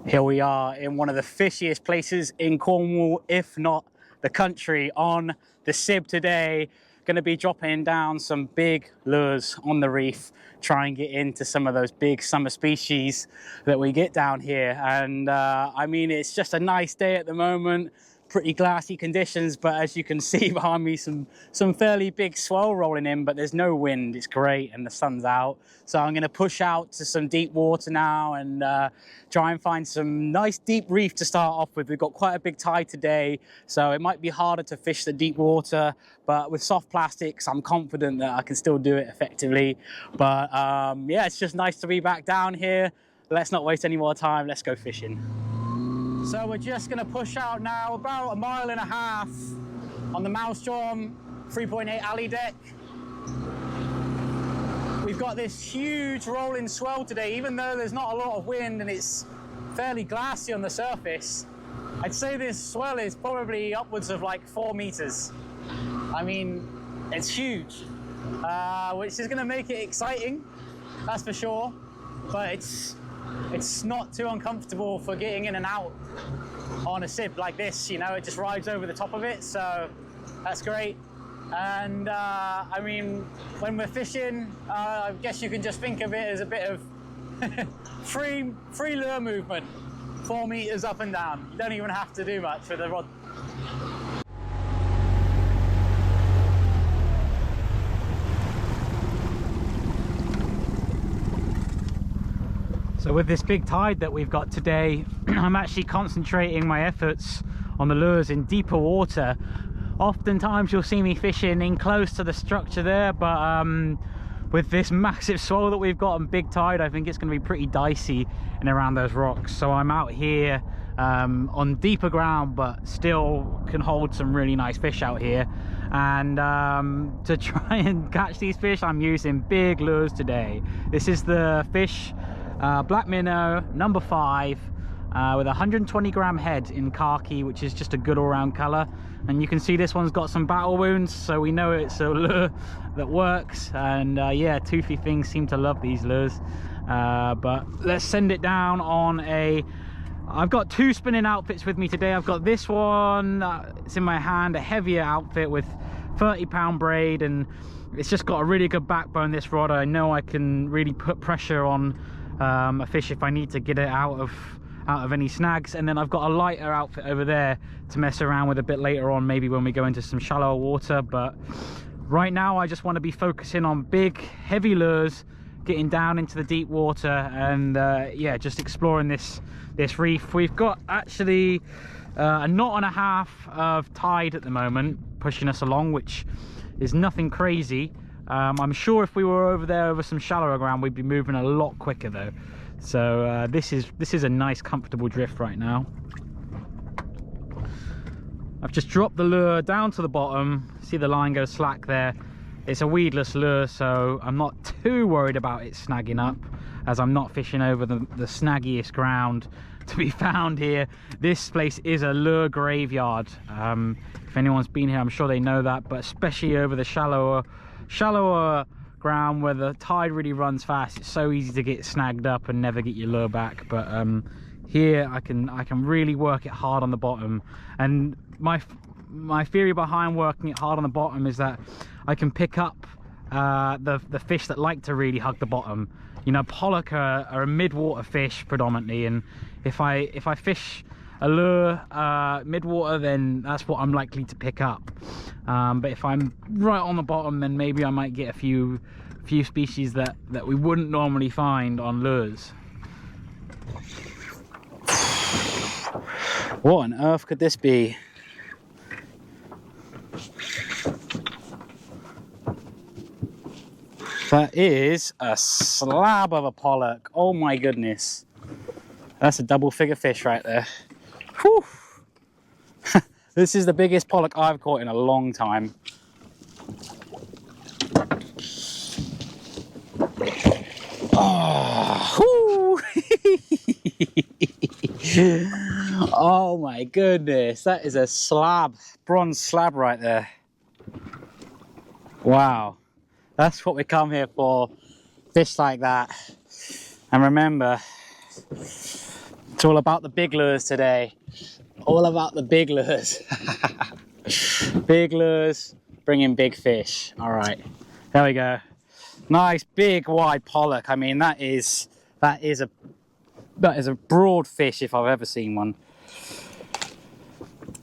Here we are in one of the fishiest places in Cornwall, if not the country, on the Sib today. Going to be dropping down some big lures on the reef, try and get into some of those big summer species that we get down here. And I mean, it's just a nice day at the moment. Pretty glassy conditions, but as you can see behind me, some fairly big swell rolling in, but there's no wind. It's great and the sun's out. So I'm going to push out to some deep water now and try and find some nice deep reef to start off with. We've got quite a big tide today, so it might be harder to fish the deep water, but with soft plastics, I'm confident that I can still do it effectively. But yeah, it's just nice to be back down here. Let's not waste any more time. Let's go fishing. So we're just going to push out now about 1.5 miles on the Maelstrom 3.8 alley deck. We've got this huge rolling swell today, even though there's not a lot of wind and it's fairly glassy on the surface. I'd say this swell is probably upwards of like 4 meters. I mean, it's huge, which is going to make it exciting, that's for sure, but it's not too uncomfortable for getting in and out on a Sib like this, you know, it just rides over the top of it, so that's great. And I mean, when we're fishing, I guess you can just think of it as a bit of free lure movement, 4 meters up and down. You don't even have to do much with the rod. So with this big tide that we've got today, I'm actually concentrating my efforts on the lures in deeper water. Oftentimes you'll see me fishing in close to the structure there, but with this massive swell that we've got and big tide, I think it's going to be pretty dicey in around those rocks. So I'm out here on deeper ground, but still can hold some really nice fish out here. And to try and catch these fish, I'm using big lures today. This is the fish black minnow number 5 with a 120 gram head in khaki, which is just a good all-round color. And you can see this one's got some battle wounds, so we know it's a lure that works. And yeah, toothy things seem to love these lures. But let's send it down on a... I've got 2 spinning outfits with me today. I've got this one, it's in my hand, a heavier outfit with 30-pound braid, and it's just got a really good backbone, this rod. I know I can really put pressure on a fish if I need to get it out of any snags. And then I've got a lighter outfit over there to mess around with a bit later on, maybe when we go into some shallower water. But right now I just want to be focusing on big heavy lures, getting down into the deep water, and yeah, just exploring this reef. We've got actually a knot and a half of tide at the moment pushing us along, which is nothing crazy. I'm sure if we were over there over some shallower ground, we'd be moving a lot quicker though. So this is a nice comfortable drift right now. I've just dropped the lure down to the bottom. See the line go slack there. It's a weedless lure, so I'm not too worried about it snagging up, as I'm not fishing over the snaggiest ground to be found here. This place is a lure graveyard. If anyone's been here, I'm sure they know that, but especially over the shallower ground where the tide really runs fast, it's so easy to get snagged up and never get your lure back. But here I can really work it hard on the bottom. And my theory behind working it hard on the bottom is that I can pick up the fish that like to really hug the bottom. You know, pollock are a mid-water fish predominantly, and if I fish a lure mid-water, then that's what I'm likely to pick up. But if I'm right on the bottom, then maybe I might get a few species that we wouldn't normally find on lures. What on earth could this be? That is a slab of a pollock. Oh my goodness. That's a double figure fish right there. Whew. This is the biggest pollock I've caught in a long time. Oh, oh my goodness, that is a slab, bronze slab right there. Wow, that's what we come here for, fish like that. And remember, It's all about the big lures today. All about the big lures. Big lures, bringing big fish. All right, there we go. Nice big wide pollock. I mean, that is a broad fish if I've ever seen one.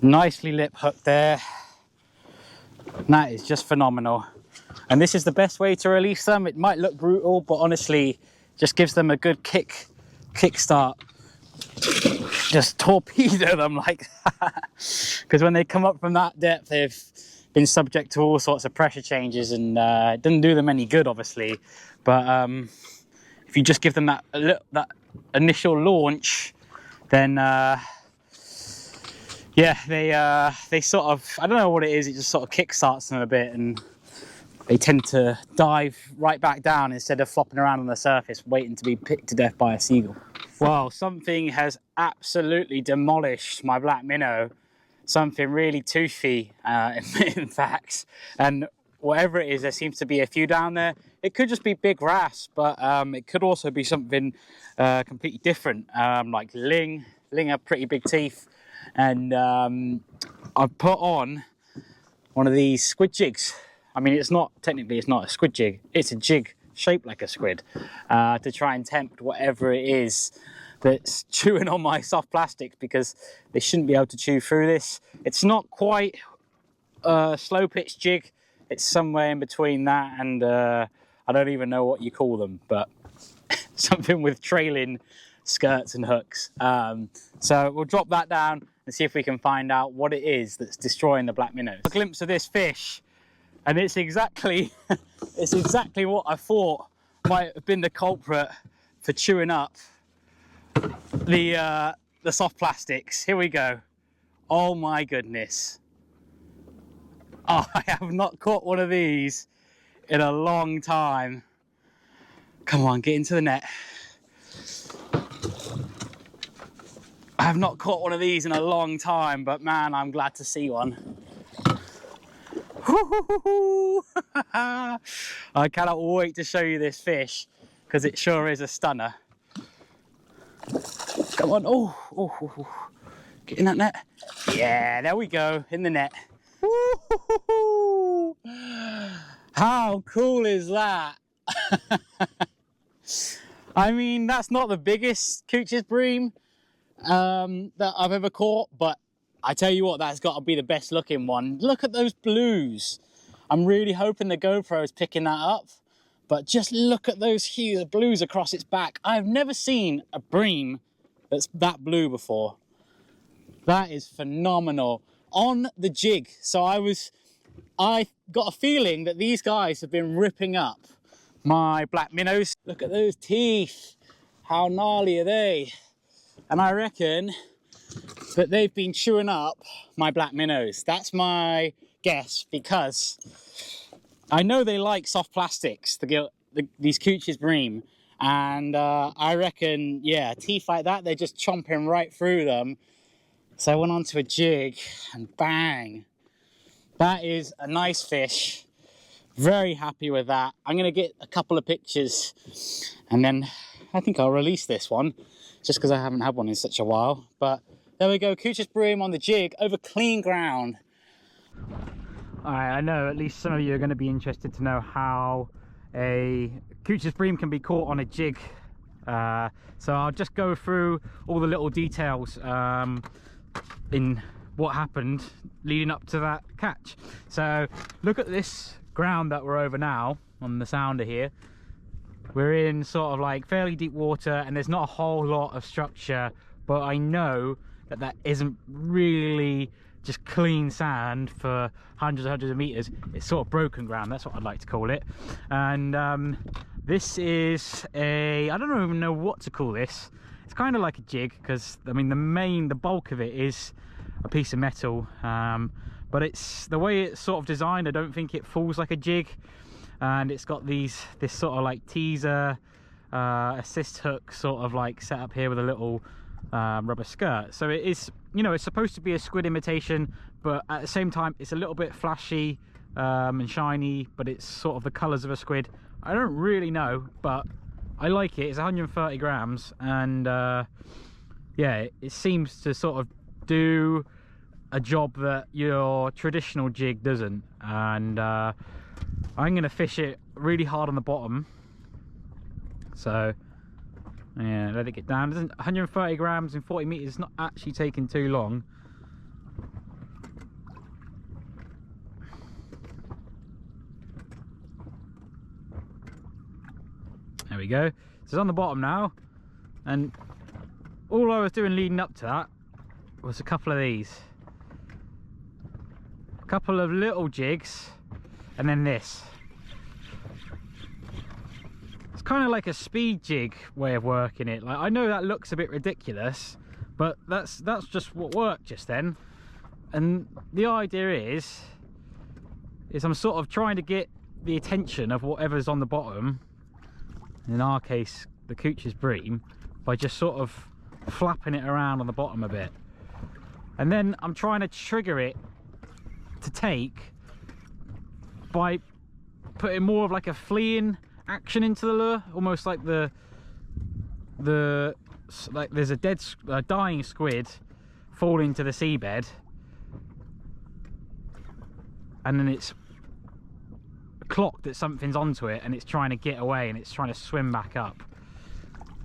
Nicely lip hooked there. And that is just phenomenal. And this is the best way to release them. It might look brutal, but honestly, just gives them a good kickstart. Just torpedo them like that. Because when they come up from that depth, they've been subject to all sorts of pressure changes, and it doesn't do them any good, obviously. But if you just give them that initial launch, then yeah, they sort of, I don't know what it is, it just sort of kickstarts them a bit, and they tend to dive right back down instead of flopping around on the surface waiting to be picked to death by a seagull. Well, something has absolutely demolished my black minnow. Something really toothy, in fact. And whatever it is, there seems to be a few down there. It could just be big wrasse, but it could also be something completely different, like ling. Ling have pretty big teeth. And I've put on one of these squid jigs. I mean, technically it's not a squid jig, it's a jig shaped like a squid, to try and tempt whatever it is that's chewing on my soft plastics, because they shouldn't be able to chew through this. It's not quite a slow pitch jig, it's somewhere in between that and I don't even know what you call them, but something with trailing skirts and hooks. So we'll drop that down and see if we can find out what it is that's destroying the black minnows. A glimpse of this fish, and it's exactly what I thought might have been the culprit for chewing up the soft plastics. Here we go. Oh my goodness. Oh, I have not caught one of these in a long time. Come on, get into the net. I have not caught one of these in a long time, but man, I'm glad to see one. I cannot wait to show you this fish, because it sure is a stunner. Come on, oh, get in that net. Yeah, there we go, in the net. How cool is that? I mean, that's not the biggest Couches Bream that I've ever caught, but I tell you what, that's got to be the best looking one. Look at those blues. I'm really hoping the GoPro is picking that up, but just look at those huge blues across its back. I've never seen a bream that's that blue before. That is phenomenal. On the jig. So I got a feeling that these guys have been ripping up my black minnows. Look at those teeth. How gnarly are they? And I reckon that they've been chewing up my black minnows. That's my guess, because I know they like soft plastics, these Couches Bream, and I reckon, yeah, teeth like that, they're just chomping right through them. So I went onto a jig and bang. That is a nice fish. Very happy with that. I'm going to get a couple of pictures and then I think I'll release this one, just because I haven't had one in such a while. But there we go, Couches Bream on the jig over clean ground. Alright, I know at least some of you are going to be interested to know how a Couches Bream can be caught on a jig. So I'll just go through all the little details in what happened leading up to that catch. So look at this ground that we're over now on the sounder here. We're in sort of like fairly deep water and there's not a whole lot of structure, but I know that that isn't really just clean sand for hundreds of meters. It's sort of broken ground, that's what I'd like to call it. And this is I don't even know what to call this. It's kind of like a jig, because I mean the bulk of it is a piece of metal, but it's the way it's sort of designed, I don't think it falls like a jig. And it's got this sort of like teaser assist hook sort of like set up here with a little rubber skirt. So it is, you know, it's supposed to be a squid imitation, but at the same time it's a little bit flashy and shiny, but it's sort of the colors of a squid. I don't really know, but I like it. It's 130 grams and yeah, it seems to sort of do a job that your traditional jig doesn't. And I'm going to fish it really hard on the bottom. So yeah, let it get down. 130 grams in 40 meters is not actually taking too long. There we go. So it's on the bottom now, and all I was doing leading up to that was a couple of these, a couple of little jigs, and then this. It's kind of like a speed jig way of working it. Like, I know that looks a bit ridiculous, but that's just what worked just then. And the idea is I'm sort of trying to get the attention of whatever's on the bottom, in our case the Couches Bream, by just sort of flapping it around on the bottom a bit. And then I'm trying to trigger it to take by putting more of like a fleeing action into the lure, almost like like there's a dying squid falling to the seabed, and then it's clocked that something's onto it and it's trying to get away and it's trying to swim back up.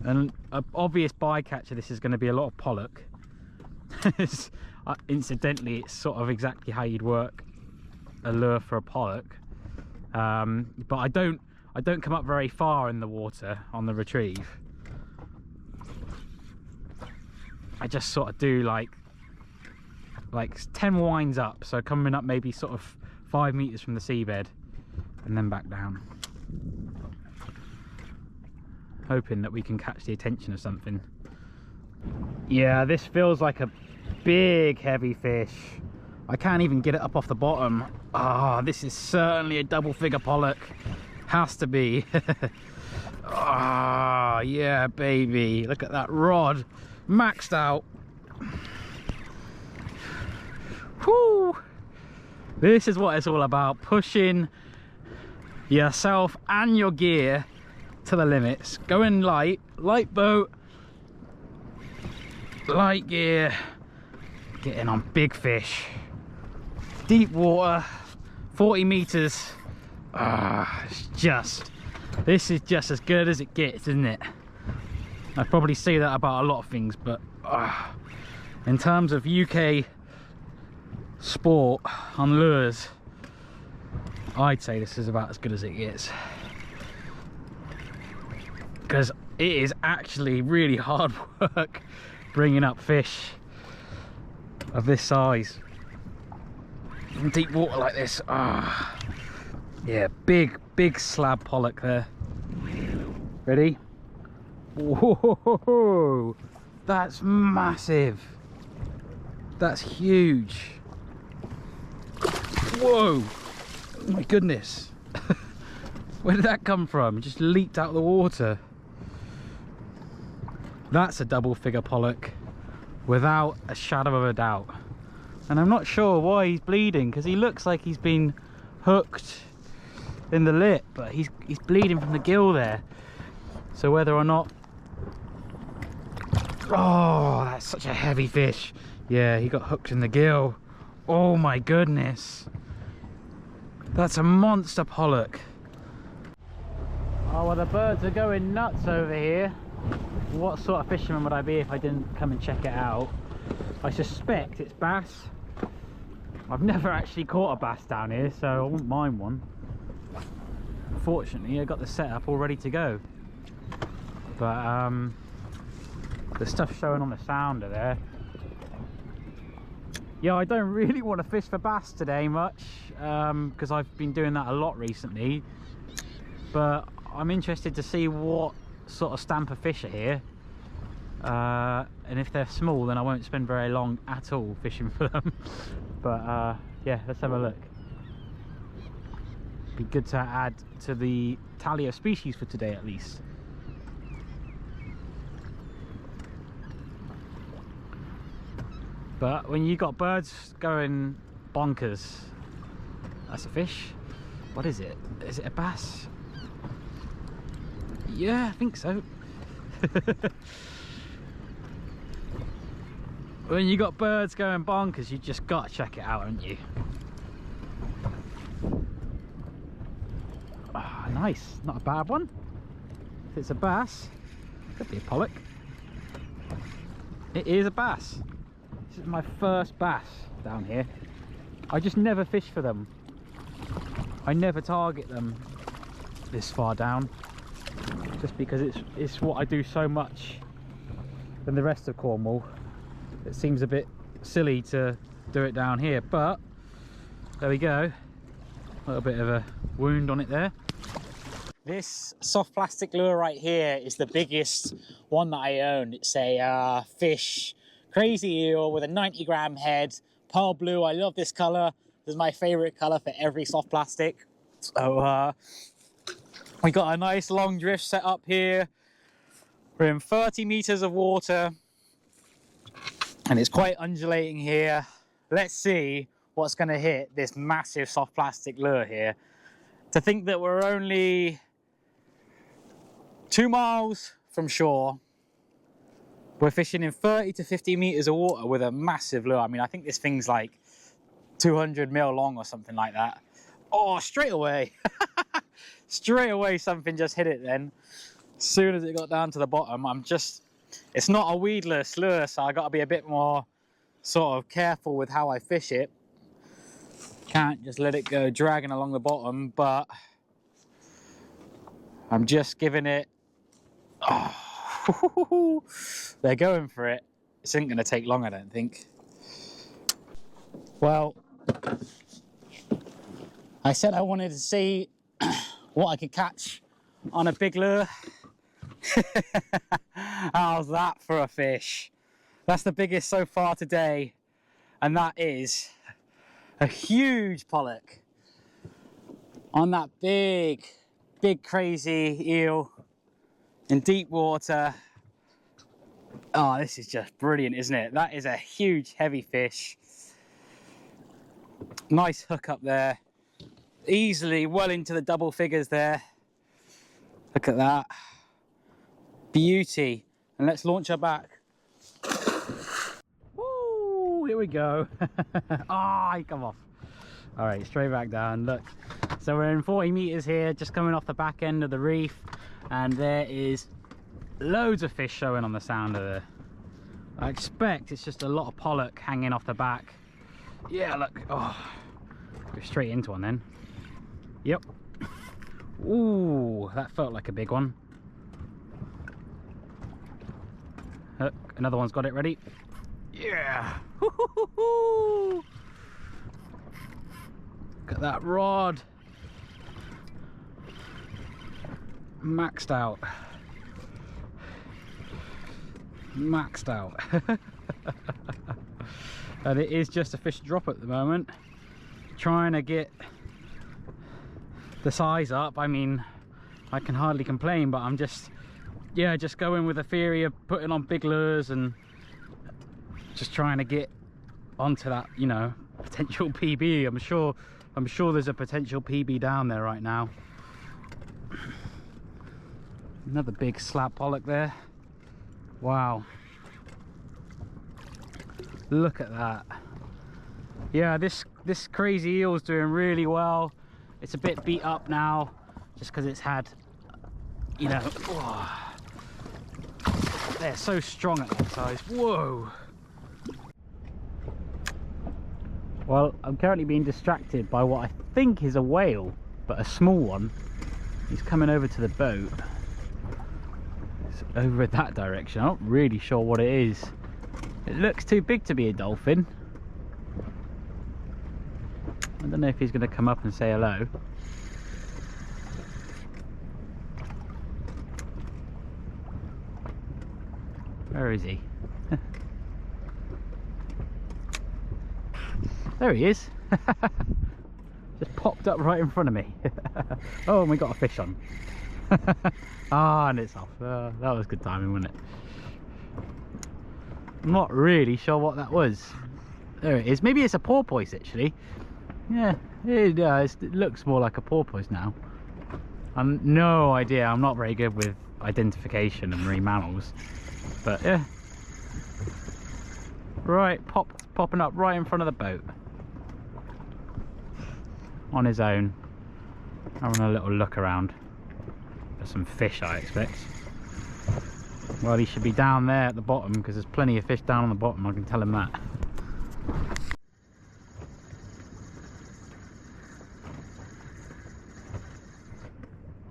And an obvious bycatch of this is going to be a lot of pollock. Incidentally, it's sort of exactly how you'd work a lure for a pollock, but I don't come up very far in the water on the retrieve. I just sort of do like 10 winds up, so coming up maybe sort of 5 meters from the seabed and then back down, hoping that we can catch the attention of something. Yeah, this feels like a big heavy fish. I can't even get it up off the bottom. Ah, this is certainly a double figure pollock. Has to be. Ah, yeah, baby. Look at that rod, maxed out. Whoo! This is what it's all about, pushing yourself and your gear to the limits. Going light boat, light gear, getting on big fish, deep water, 40 meters. Ah, this is just as good as it gets, isn't it? I probably say that about a lot of things, but in terms of UK sport on lures, I'd say this is about as good as it gets, because it is actually really hard work bringing up fish of this size in deep water like this. Yeah, big slab pollock there. Ready? Whoa, that's massive. That's huge. Whoa, oh my goodness. Where did that come from? It just leaped out of the water. That's a double figure pollock without a shadow of a doubt. And I'm not sure why he's bleeding, because he looks like he's been hooked in the lip, but he's bleeding from the gill there. So whether or not... Oh, that's such a heavy fish. Yeah, he got hooked in the gill. Oh my goodness. That's a monster pollock. Oh, well, the birds are going nuts over here. What sort of fisherman would I be if I didn't come and check it out? I suspect it's bass. I've never actually caught a bass down here, so I wouldn't mind one. Fortunately, I got the setup all ready to go. But the stuff showing on the sounder there. Yeah, I don't really want to fish for bass today much, because I've been doing that a lot recently. But I'm interested to see what sort of stamp of fish are here. And if they're small, then I won't spend very long at all fishing for them. But yeah, let's have a look. Be good to add to the tally of species for today at least. But when you got birds going bonkers, that's a fish. What is it? Is it a bass? Yeah, I think so. When you got birds going bonkers, you just got to check it out, haven't you? Ah, nice, not a bad one. If it's a bass, could be a pollock. It is a bass. This is my first bass down here. I just never fish for them. I never target them this far down, just because it's what I do so much than the rest of Cornwall. It seems a bit silly to do it down here, but there we go. A little bit of a wound on it there. This soft plastic lure right here is the biggest one that I own. It's a fish crazy eel with a 90-gram head, pearl blue. I love this color. This is my favorite color for every soft plastic. So we got a nice long drift set up here. We're in 30 meters of water and it's quite undulating here. Let's see what's going to hit this massive soft plastic lure here. To think that we're only 2 miles from shore, we're fishing in 30 to 50 meters of water with a massive lure. I mean, I think this thing's like 200 mil long or something like that. Oh, straight away. Straight away something just hit it then. As soon as it got down to the bottom, it's not a weedless lure, so I got to be a bit more sort of careful with how I fish it. Can't just let it go dragging along the bottom, but I'm just giving it. Oh, they're going for it. This isn't going to take long, I don't think. Well, I said I wanted to see what I could catch on a big lure. How's that for a fish? That's the biggest so far today, and that is a huge pollock on that big crazy eel in deep water. Oh, this is just brilliant, isn't it? That is a huge heavy fish. Nice hook up there, easily well into the double figures there. Look at that beauty. And let's launch her back. Woo, here we go. Ah, he come off. All right, straight back down. Look, so we're in 40 meters here, just coming off the back end of the reef, and there is loads of fish showing on the sounder. I expect it's just a lot of pollock hanging off the back. Yeah, look. Oh, go straight into one then. Yep. Ooh, that felt like a big one. Look, another one's got it ready. Yeah. Look at that rod. Maxed out. Maxed out. And it is just a fish drop at the moment. Trying to get the size up. I mean, I can hardly complain, but I'm just going with the theory of putting on big lures and just trying to get onto that, you know, potential PB. I'm sure there's a potential PB down there right now. Another big slab pollock there. Wow, look at that. Yeah, this crazy eel's doing really well. It's a bit beat up now just because it's had, you know, oh, they're so strong at that size. Whoa. Well, I'm currently being distracted by what I think is a whale, but a small one. He's coming over to the boat. It's over that direction. I'm not really sure what it is. It looks too big to be a dolphin. I don't know if he's going to come up and say hello. Where is he? There he is. Just popped up right in front of me. Oh, and we got a fish on. Ah, and it's off. That was good timing, wasn't it? I'm not really sure what that was. There it is. Maybe it's a porpoise actually. Yeah, it does. It looks more like a porpoise now. I'm no idea. I'm not very good with identification of marine mammals, but yeah, Right, popping up right in front of the boat. On his own. Having a little look around. For some fish, I expect. Well, he should be down there at the bottom because there's plenty of fish down on the bottom, I can tell him that.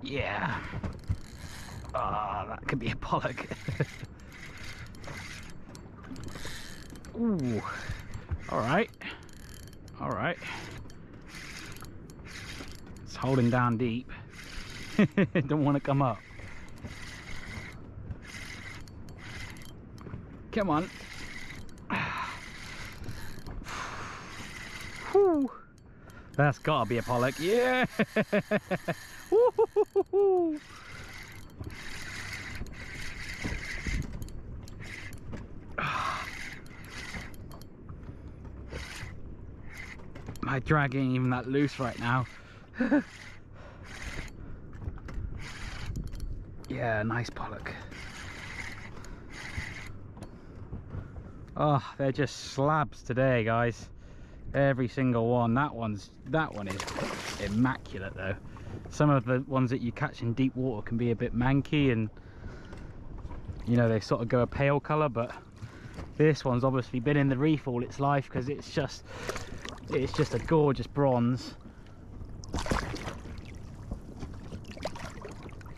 Yeah. Ah, that could be a pollock. Ooh. Alright. Alright. It's holding down deep. Don't want to come up. Come on. Whew. That's gotta be a pollock. Yeah. My drag ain't even that loose right now. Yeah, nice pollock. Oh, they're just slabs today, guys. Every single one. That one is immaculate though. Some of the ones that you catch in deep water can be a bit manky and you know, they sort of go a pale colour, but this one's obviously been in the reef all its life because it's just a gorgeous bronze.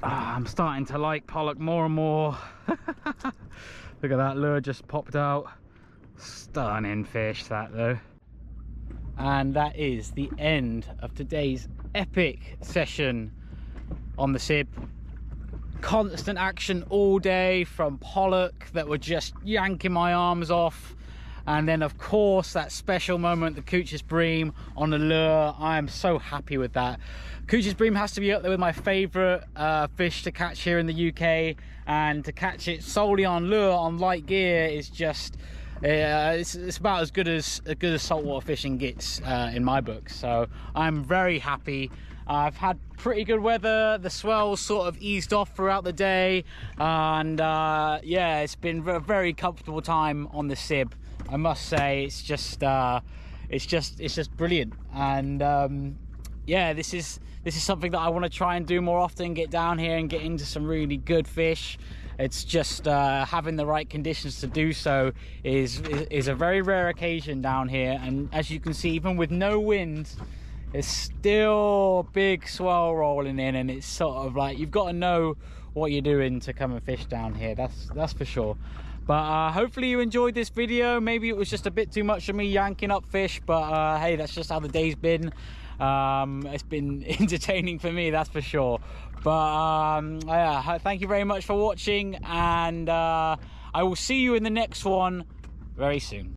I'm starting to like pollock more and more. Look at that lure just popped out. Stunning fish that though. And that is the end of today's epic session on the Sib. Constant action all day from pollock that were just yanking my arms off, and then of course that special moment, the Couches Bream on the lure. I am so happy with that. Couches Bream has to be up there with my favourite fish to catch here in the UK, and to catch it solely on lure on light gear is just it's about as good as saltwater fishing gets in my book. So I'm very happy. I've had pretty good weather, the swells sort of eased off throughout the day, and yeah, it's been a very comfortable time on the Sib, I must say. It's just brilliant, and yeah, this is something that I want to try and do more often, get down here and get into some really good fish. It's just having the right conditions to do so is a very rare occasion down here, and as you can see, even with no wind, it's still big swell rolling in, and it's sort of like you've got to know what you're doing to come and fish down here, that's for sure. But hopefully you enjoyed this video. Maybe it was just a bit too much of me yanking up fish, but hey, that's just how the day's been. It's been entertaining for me, that's for sure. But yeah, thank you very much for watching, and I will see you in the next one very soon.